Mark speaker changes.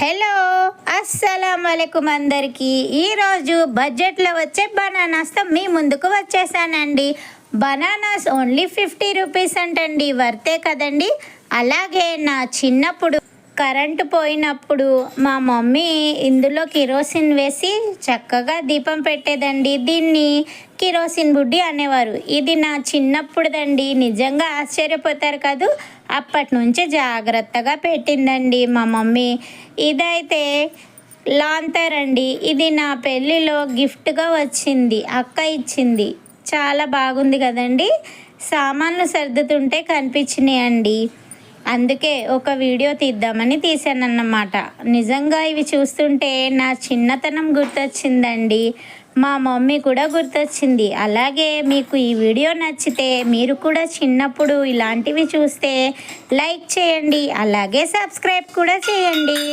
Speaker 1: Hello అస్సలం వాలేకుమ్ అందరికీ. ఈరోజు బడ్జెట్లో వచ్చే బనానాస్తో మీ ముందుకు వచ్చేసానండి. బనానాస్ ఓన్లీ 50 రూపీస్ అంటండి, వర్తే కదండి. అలాగే నా చిన్నప్పుడు కరెంటు పోయినప్పుడు మా మమ్మీ ఇందులో కిరోసిన్ వేసి చక్కగా దీపం పెట్టేదండి. దీన్ని కిరోసిన్ బుడ్డి అనేవారు. ఇది నా చిన్నప్పుడుదండి. నిజంగా ఆశ్చర్యపోతారు కాదు, అప్పటి నుంచి జాగ్రత్తగా పెట్టిందండి మా మమ్మీ. ఇదైతే లాంతర్ అండి. ఇది నా పెళ్ళిలో గిఫ్ట్గా వచ్చింది, అక్క ఇచ్చింది. చాలా బాగుంది కదండి. సామాన్లు సర్దుతుంటే కనిపించినాయండి, అందుకే ఒక వీడియో తీద్దామని తీసానన్నమాట. నిజంగా ఇవి చూస్తుంటే నా చిన్నతనం గుర్తొచ్చిందండి, మా మమ్మీ కూడా గుర్తొచ్చింది. అలాగే మీకు ఈ వీడియో నచ్చితే మీరు కూడా చిన్నప్పుడు ఇలాంటివి చూస్తే లైక్ చేయండి, అలాగే సబ్స్క్రైబ్ కూడా చేయండి.